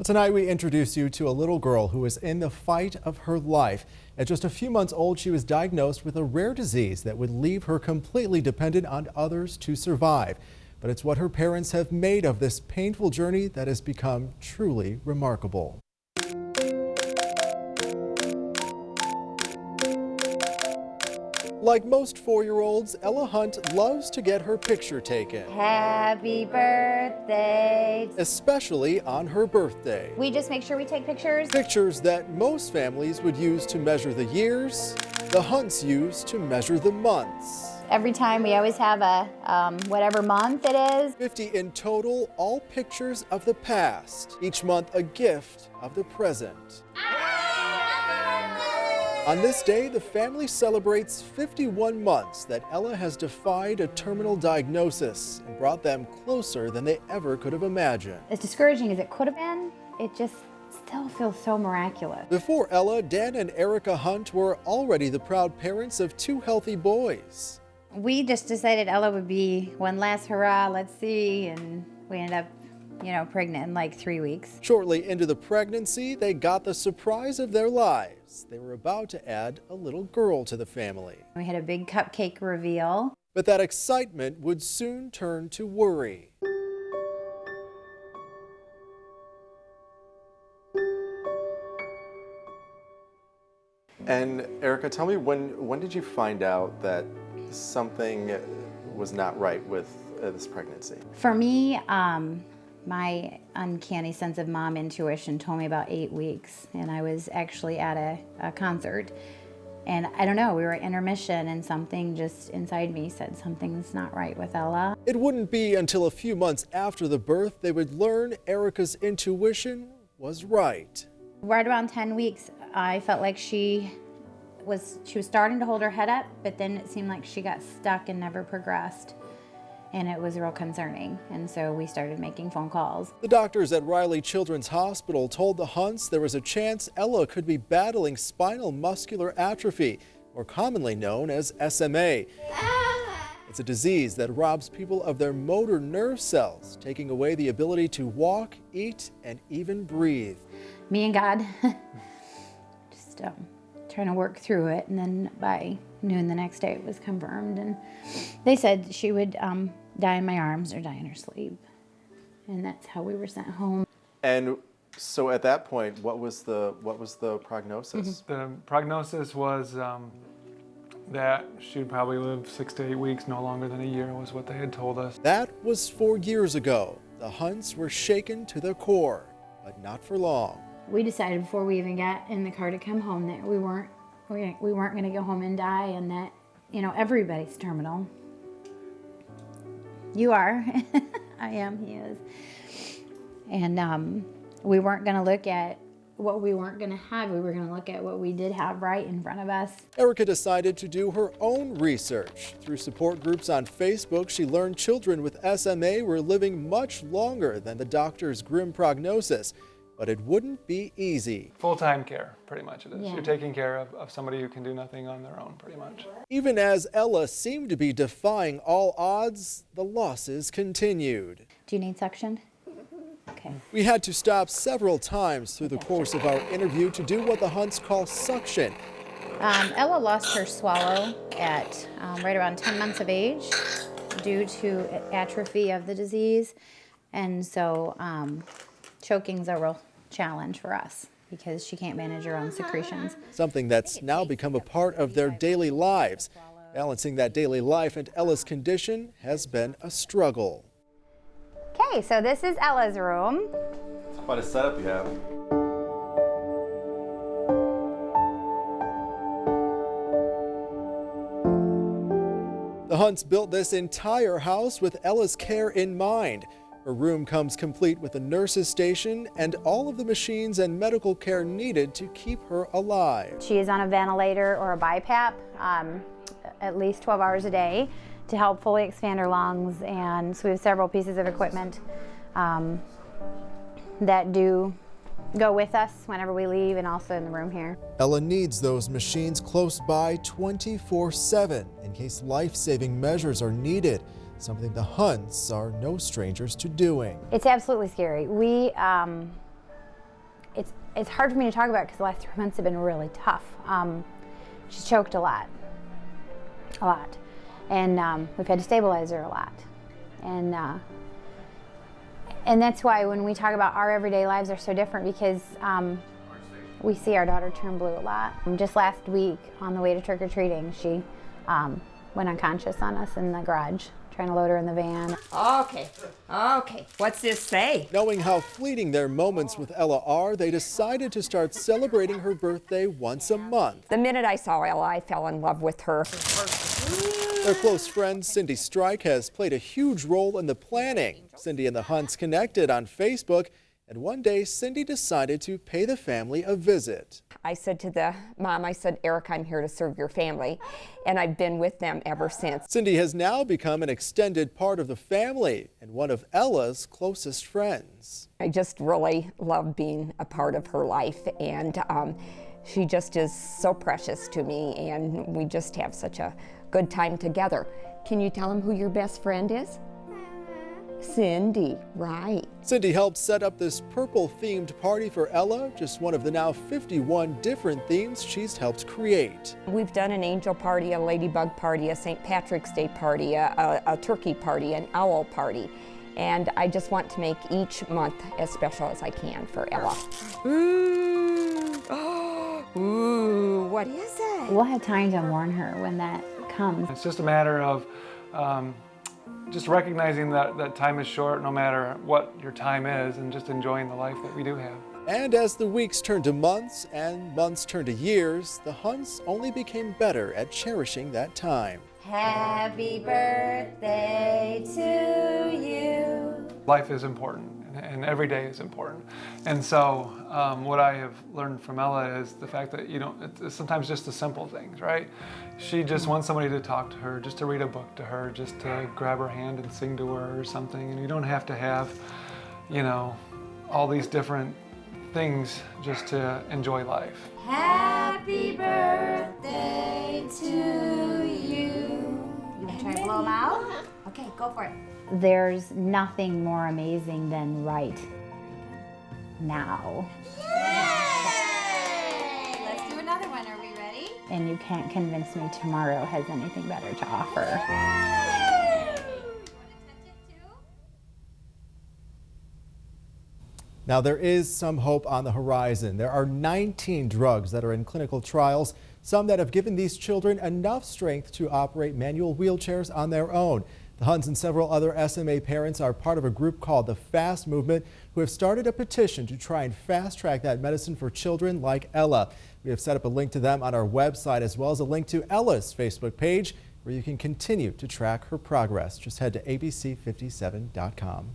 Tonight we introduce you to a little girl who is in the fight of her life. At just a few months old, she was diagnosed with a rare disease that would leave her completely dependent on others to survive. But it's what her parents have made of this painful journey that has become truly remarkable. Like most 4-year-olds, Ella Hunt loves to get her picture taken. Happy birthday. Especially on her birthday. We just make sure we take pictures. Pictures that most families would use to measure the years, the Hunts use to measure the months. Every time we always have a whatever month it is. 50 in total, all pictures of the past. Each month a gift of the present. On this day, the family celebrates 51 months that Ella has defied a terminal diagnosis and brought them closer than they ever could have imagined. As discouraging as it could have been, it just still feels so miraculous. Before Ella, Dan and Erica Hunt were already the proud parents of 2 healthy boys. We just decided Ella would be one last hurrah, let's see, and we ended up pregnant in like 3 weeks. Shortly into the pregnancy, they got the surprise of their lives. They were about to add a little girl to the family. We had a big cupcake reveal. But that excitement would soon turn to worry. And Erica, tell me, when did you find out that something was not right with this pregnancy? For me, my uncanny sense of mom intuition told me about 8 weeks, and I was actually at a concert, and I don't know, we were at intermission and something just inside me said something's not right with Ella. It wouldn't be until a few months after the birth they would learn Erica's intuition was right. Right around 10 weeks, I felt like she was starting to hold her head up, but then it seemed like she got stuck and never progressed. And it was real concerning, and so we started making phone calls. The doctors at Riley Children's Hospital told the Hunts there was a chance Ella could be battling spinal muscular atrophy, more commonly known as SMA. It's a disease that robs people of their motor nerve cells, taking away the ability to walk, eat, and even breathe. Me and God just trying to work through it, and then by noon the next day it was confirmed, and they said she would die in my arms or die in her sleep, and that's how we were sent home. And so at that point, what was the prognosis? The prognosis was that she would probably live 6 to 8 weeks, no longer than a year was what they had told us. That was 4 years ago. The Hunts were shaken to their core, but not for long. We decided before we even got in the car to come home that we weren't going to go home and die, and that everybody's terminal. You are. I am. He is. And we weren't going to look at what we weren't going to have. We were going to look at what we did have right in front of us. Erica decided to do her own research. Through support groups on Facebook, she learned children with SMA were living much longer than the doctor's grim prognosis. But it wouldn't be easy. Full-time care, pretty much it is. Yeah. You're taking care of somebody who can do nothing on their own, pretty much. Even as Ella seemed to be defying all odds, the losses continued. Do you need suction? Okay. We had to stop several times through the course of our interview to do what the Hunts call suction. Ella lost her swallow at right around 10 months of age due to atrophy of the disease, and so choking's a real challenge for us because she can't manage her own secretions. Something that's now become a part of their daily lives. Balancing that daily life and Ella's condition has been a struggle. Okay, so this is Ella's room. It's quite a setup you have. The Hunts built this entire house with Ella's care in mind. Her room comes complete with a nurse's station and all of the machines and medical care needed to keep her alive. She is on a ventilator or a BiPAP at least 12 hours a day to help fully expand her lungs, and so we have several pieces of equipment that do go with us whenever we leave and also in the room here. Ella needs those machines close by 24/7 in case life-saving measures are needed. Something the Hunts are no strangers to doing. It's absolutely scary. We it's hard for me to talk about because the last 3 months have been really tough. She's choked a lot, and we've had to stabilize her a lot, and that's why when we talk about our everyday lives are so different, because we see our daughter turn blue a lot. Just last week on the way to trick-or-treating, she went unconscious on us in the garage, trying to load her in the van. Okay, what's this say? Knowing how fleeting their moments with Ella are, they decided to start celebrating her birthday once a month. The minute I saw Ella, I fell in love with her. Their close friend Cindy Strike has played a huge role in the planning. Cindy and the Hunts connected on Facebook, and one day Cindy decided to pay the family a visit. I said to the mom, I said, Eric, I'm here to serve your family, and I've been with them ever since. Cindy has now become an extended part of the family and one of Ella's closest friends. I just really love being a part of her life, and she just is so precious to me, and we just have such a good time together. Can you tell them who your best friend is? Cindy, right. Cindy helped set up this purple-themed party for Ella, just one of the now 51 different themes she's helped create. We've done an angel party, a ladybug party, a St. Patrick's Day party, a turkey party, an owl party. And I just want to make each month as special as I can for Ella. Ooh, ooh, what is it? We'll have time to warn her when that comes. It's just a matter of just recognizing that time is short no matter what your time is, and just enjoying the life that we do have. And as the weeks turned to months and months turned to years, the Hunts only became better at cherishing that time. Happy birthday to you. Life is important, and every day is important. And so what I have learned from Ella is the fact that, it's sometimes just the simple things, right? She just wants somebody to talk to her, just to read a book to her, just to grab her hand and sing to her or something. And you don't have to have, all these different things just to enjoy life. Happy birthday to you. You want to try to blow them out? Okay, go for it. There's nothing more amazing than right now. Yay! Let's do another one. Are we ready? And you can't convince me tomorrow has anything better to offer. You want to touch it too? Now, there is some hope on the horizon. There are 19 drugs that are in clinical trials, some that have given these children enough strength to operate manual wheelchairs on their own. The Hunts and several other SMA parents are part of a group called the FAST Movement, who have started a petition to try and fast-track that medicine for children like Ella. We have set up a link to them on our website, as well as a link to Ella's Facebook page, where you can continue to track her progress. Just head to abc57.com.